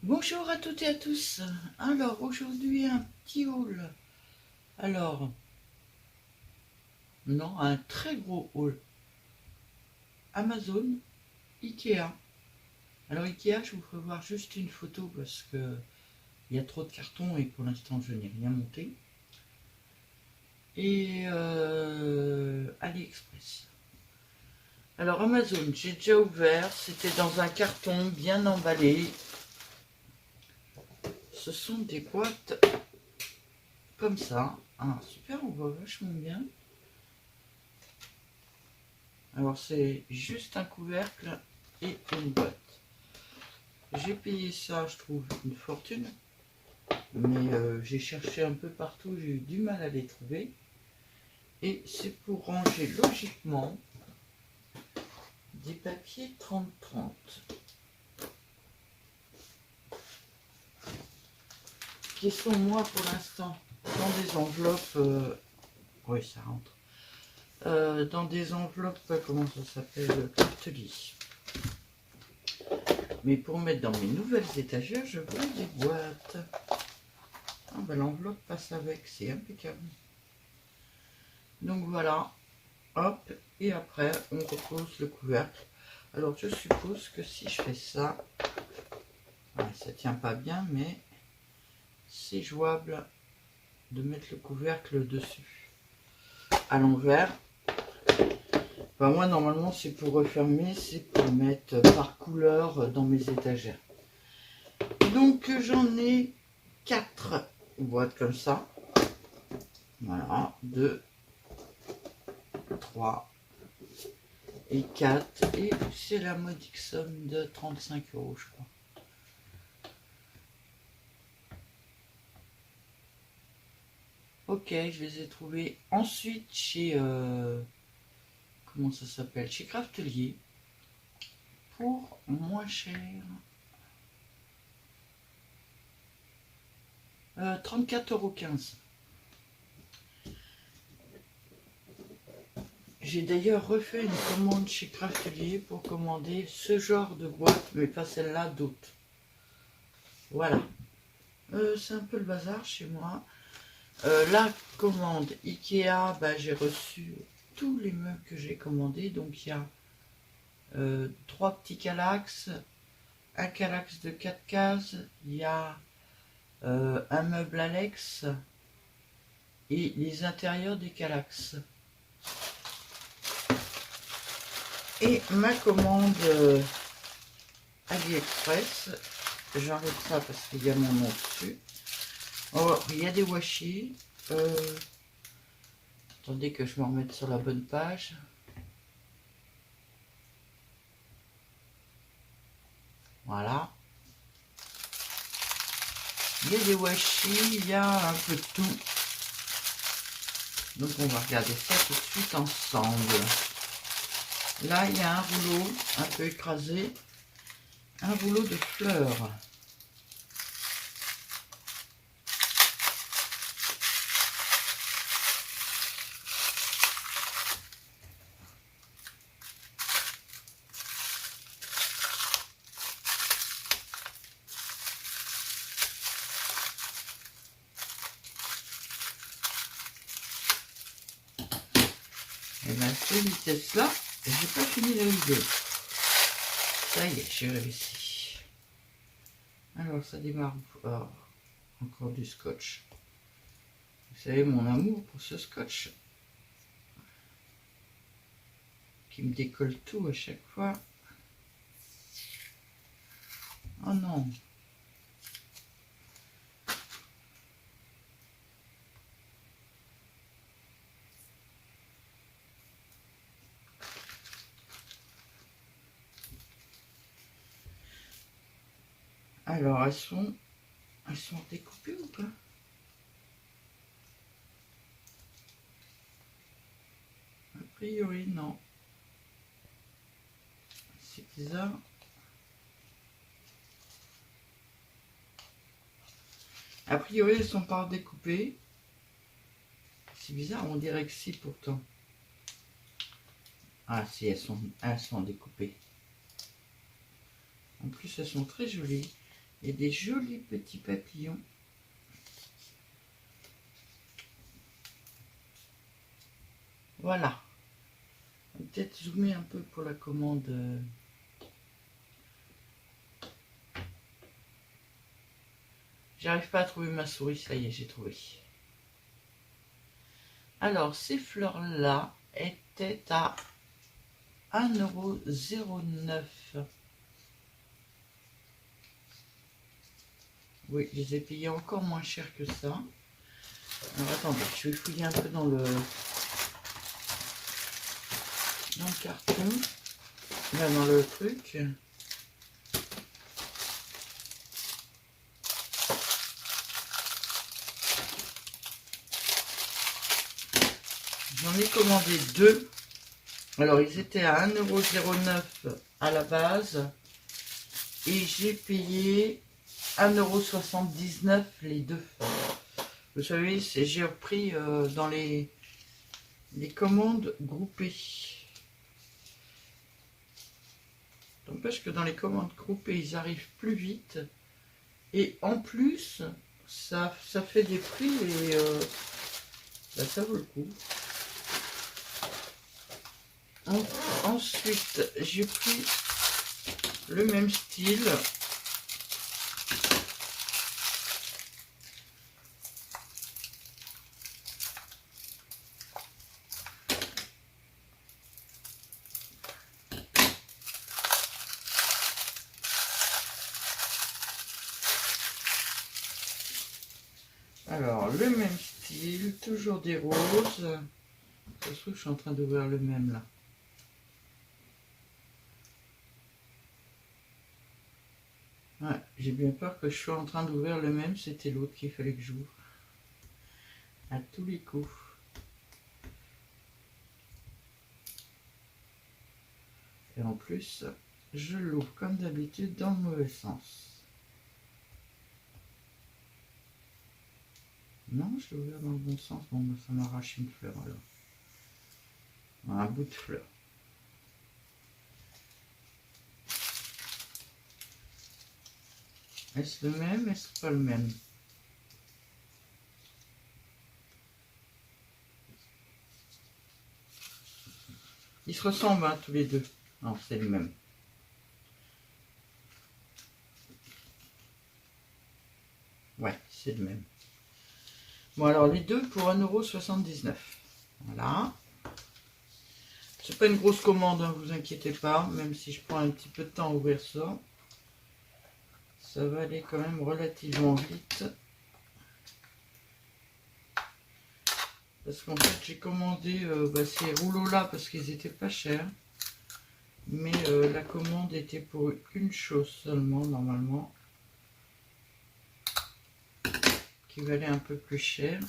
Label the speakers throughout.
Speaker 1: Bonjour à toutes et à tous. Alors aujourd'hui un petit haul. Alors non, un très gros haul. Amazon, Ikea. Alors Ikea, je vous ferai voir juste une photo parce que il y a trop de cartons et pour l'instant je n'ai rien monté. Et AliExpress. Alors Amazon, j'ai déjà ouvert. C'était dans un carton bien emballé. Ce sont des boîtes comme ça. Ah super, on voit vachement bien. Alors c'est juste un couvercle et une boîte. J'ai payé ça, je trouve, une fortune. Mais j'ai cherché un peu partout, j'ai eu du mal à les trouver. Et c'est pour ranger logiquement des papiers 30-30. Qui sont moi pour l'instant dans des enveloppes. Oui, ça rentre. Dans des enveloppes, comment ça s'appelle, cartelier. Mais pour mettre dans mes nouvelles étagères, je voulais des boîtes. Ah ben l'enveloppe passe avec, c'est impeccable. Donc voilà, hop, et après on repose le couvercle. Alors je suppose que si je fais ça, ouais, ça tient pas bien, mais c'est jouable de mettre le couvercle dessus. À l'envers. Enfin, moi normalement c'est pour refermer, c'est pour mettre par couleur dans mes étagères. Donc j'en ai 4 boîtes comme ça. Voilà, 2, 3 et 4. Et c'est la modique somme de 35 €, je crois. Ok, je les ai trouvés ensuite chez... comment ça s'appelle? Chez Craftelier. Pour moins cher. 34,15 €. J'ai d'ailleurs refait une commande chez Craftelier pour commander ce genre de boîte, mais pas celle-là, d'autres. Voilà. C'est un peu le bazar chez moi. La commande Ikea, bah, j'ai reçu tous les meubles que j'ai commandés. Donc il y a 3 petits calax, un calax de 4 cases, il y a un meuble Alex et les intérieurs des calax. Et ma commande AliExpress, j'enlève ça parce qu'il y a mon nom dessus. Oh, il y a des washi. Attendez que je me remette sur la bonne page. Voilà. Il y a des washi, il y a un peu de tout. Donc on va regarder ça tout de suite ensemble. Là, il y a un rouleau un peu écrasé. Un rouleau de fleurs. Et bien, cette vitesse-là, j'ai pas fini la vidéo. Ça y est, j'ai réussi. Alors, ça démarre. Oh, encore du scotch. Vous savez, mon amour pour ce scotch. Qui me décolle tout à chaque fois. Oh non. Alors, elles sont découpées ou pas? A priori, non. C'est bizarre. A priori, elles sont pas découpées. C'est bizarre, on dirait que si pourtant. Ah si, elles sont découpées. En plus, elles sont très jolies. et des jolis petits papillons. Voilà. On va peut-être zoomer un peu pour la commande. J'arrive pas à trouver ma souris, ça y est, j'ai trouvé. Alors, ces fleurs-là étaient à 1,09 €. Oui, je les ai payés encore moins cher que ça. Alors, attendez, je vais fouiller un peu dans le carton. Là, dans le truc. J'en ai commandé deux. Alors, ils étaient à 1,09 € à la base. Et j'ai payé 1,79 € les deux. Vous savez, j'ai repris dans les commandes groupées. N'empêche que dans les commandes groupées, ils arrivent plus vite. Et en plus, ça fait des prix et ça vaut le coup. Ensuite, j'ai pris le même style. Alors, le même style, toujours des roses. Ça se trouve, je suis en train d'ouvrir le même là. Ouais, j'ai bien peur que je sois en train d'ouvrir le même, c'était l'autre qu'il fallait que j'ouvre. À tous les coups. Et en plus, je l'ouvre comme d'habitude dans le mauvais sens. Non, je l'ai ouvert dans le bon sens. Bon, ben, ça m'arrache une fleur alors. Un bout de fleur. Est-ce le même? Est-ce pas le même? Ils se ressemblent hein, tous les deux. Non, c'est le même. Ouais, c'est le même. Bon, alors les deux pour 1,79 €. Voilà. C'est pas une grosse commande, hein, vous inquiétez pas. Même si je prends un petit peu de temps à ouvrir ça. Ça va aller quand même relativement vite. Parce qu'en fait, j'ai commandé ces rouleaux-là parce qu'ils étaient pas chers. Mais la commande était pour une chose seulement, normalement. Qui valait un peu plus cher.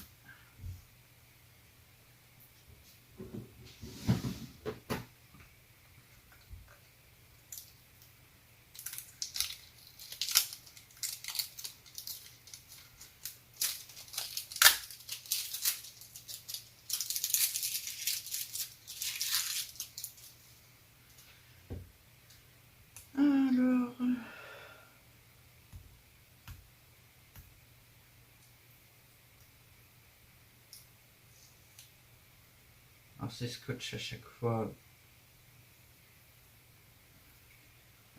Speaker 1: Alors c'est scotch à chaque fois.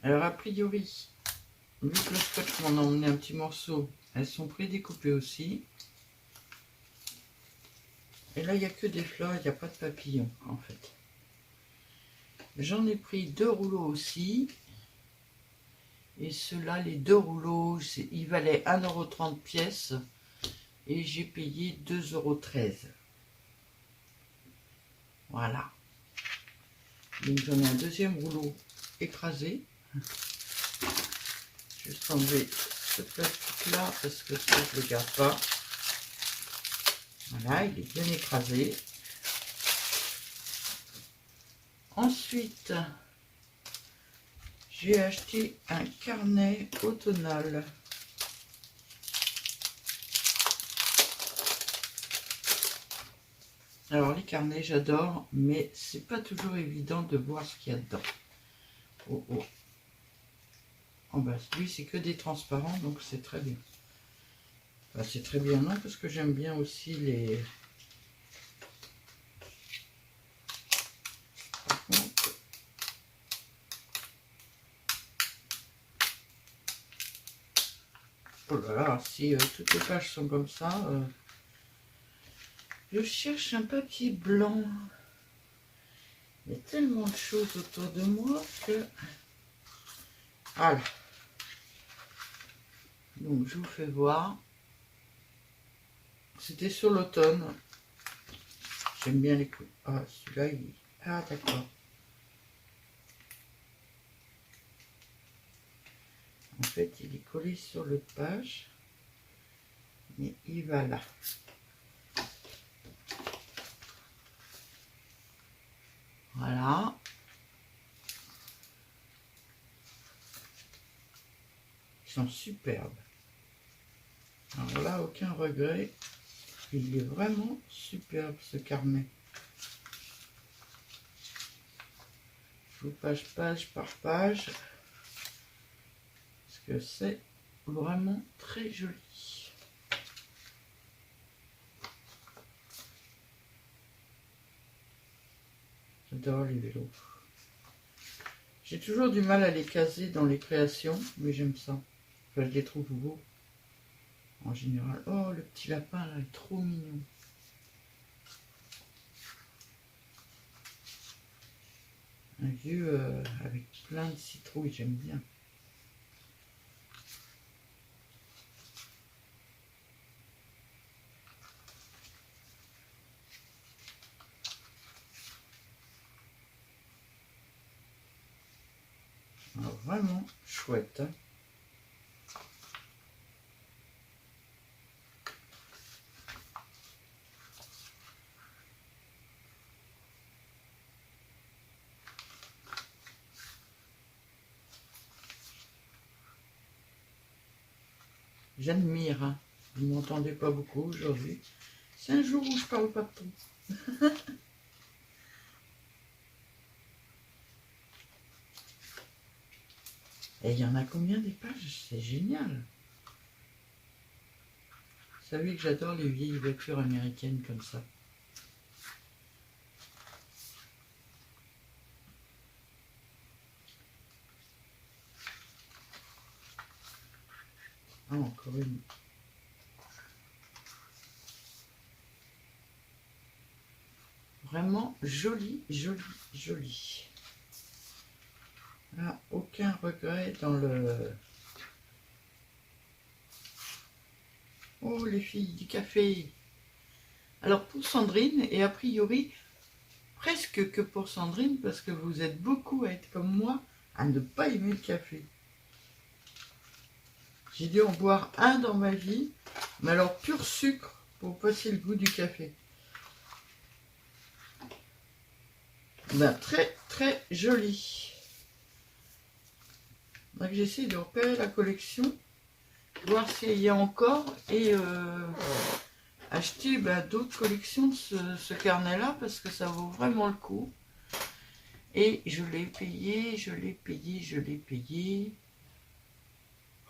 Speaker 1: Alors a priori, vu que le scotch m'en a emmené un petit morceau, elles sont prédécoupées aussi. Et là il n'y a que des fleurs, il n'y a pas de papillons en fait. J'en ai pris deux rouleaux aussi. Et ceux-là, les deux rouleaux, ils valaient 1,30 € pièce. Et j'ai payé 2,13 €. Voilà. Donc j'en ai un deuxième rouleau écrasé. Juste enlever ce plastique là parce que ça je le garde pas. Voilà, il est bien écrasé. Ensuite, j'ai acheté un carnet automnal. Alors les carnets j'adore, mais c'est pas toujours évident de voir ce qu'il y a dedans. Oh oh. Oh bah, lui, c'est que des transparents, donc c'est très bien. Enfin, c'est très bien, non, parce que j'aime bien aussi les... Par contre... Oh là là, si toutes les pages sont comme ça... Je cherche un papier blanc. Il y a tellement de choses autour de moi que... Voilà. Donc, je vous fais voir. C'était sur l'automne. J'aime bien les coups. Ah, celui-là, il... Ah, d'accord. En fait, il est collé sur le page. Mais il va là. Voilà. Ils sont superbes. Alors là, aucun regret. Il est vraiment superbe, ce carnet. Je vous page par page. Parce que c'est vraiment très joli. J'adore les vélos. J'ai toujours du mal à les caser dans les créations, mais j'aime ça. Enfin, je les trouve beaux. En général. Oh, le petit lapin là est trop mignon. Un vieux avec plein de citrouilles, j'aime bien. Alors, vraiment chouette. Hein. J'admire. Hein. Vous ne m'entendez pas beaucoup aujourd'hui. C'est un jour où je parle pas de tout. Et il y en a combien des pages? C'est génial. Vous savez que j'adore les vieilles voitures américaines comme ça. Ah, encore une. Vraiment joli, joli, joli. Ah, aucun regret dans le... Oh, les filles du café. Alors, pour Sandrine, et a priori, presque que pour Sandrine, parce que vous êtes beaucoup à être comme moi, à ne pas aimer le café. J'ai dû en boire un dans ma vie, mais alors pur sucre pour passer le goût du café. Ben, très très joli. Donc j'essaie de repérer la collection, voir s'il y a encore et acheter d'autres collections de ce carnet-là parce que ça vaut vraiment le coup. Et je l'ai payé, je l'ai payé, je l'ai payé.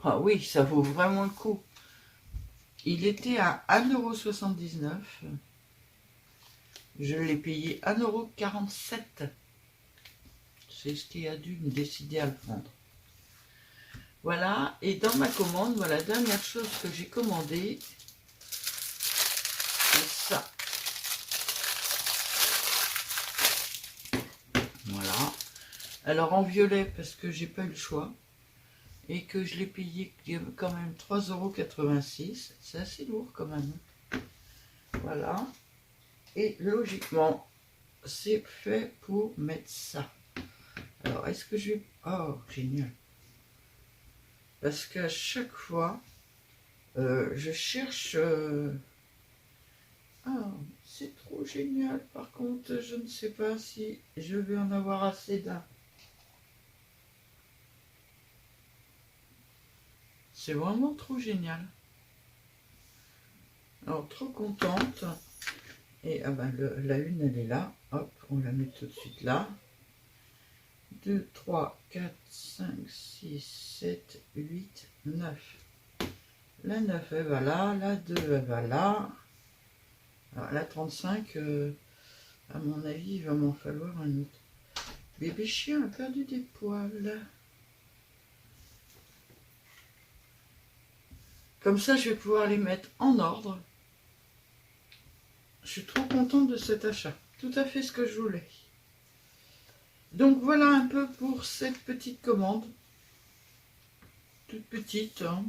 Speaker 1: Ah oui, ça vaut vraiment le coup. Il était à 1,79 €. Je l'ai payé 1,47 €. C'est ce qui a dû me décider à le prendre. Voilà, et dans ma commande, voilà, la dernière chose que j'ai commandée, c'est ça. Voilà. Alors en violet, parce que j'ai pas eu le choix, et que je l'ai payé quand même 3,86 €. C'est assez lourd quand même. Voilà. Et logiquement, c'est fait pour mettre ça. Alors, est-ce que je vais... Oh, génial. Parce qu'à chaque fois, je cherche... Ah, c'est trop génial. Par contre, je ne sais pas si je vais en avoir assez d'un. C'est vraiment trop génial. Alors, trop contente. Et ah ben, la une, elle est là. Hop, on la met tout de suite là. 2, 3, 4, 5, 6, 7, 8, 9. La 9, elle va là. La 2, elle va là. Alors, la 35, à mon avis, il va m'en falloir un autre. Bébé chien a perdu des poils. Comme ça, je vais pouvoir les mettre en ordre. Je suis trop contente de cet achat. Tout à fait ce que je voulais. Donc voilà un peu pour cette petite commande. Toute petite. Hein.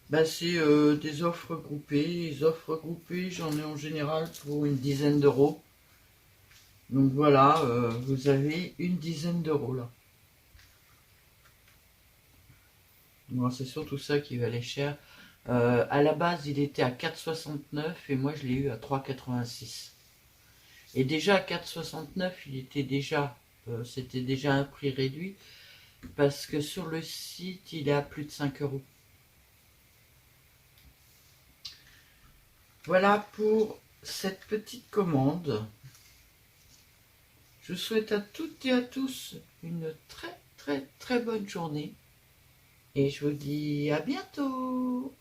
Speaker 1: Ben, c'est des offres groupées. Les offres groupées, j'en ai en général pour une dizaine d'euros. Donc voilà, vous avez une dizaine d'euros là. Bon, c'est surtout ça qui valait cher. À la base, il était à 4,69 et moi je l'ai eu à 3,86. Et déjà à 4,69, il était déjà, c'était déjà un prix réduit parce que sur le site, il est à plus de 5 euros. Voilà pour cette petite commande. Je souhaite à toutes et à tous une très très très bonne journée et je vous dis à bientôt.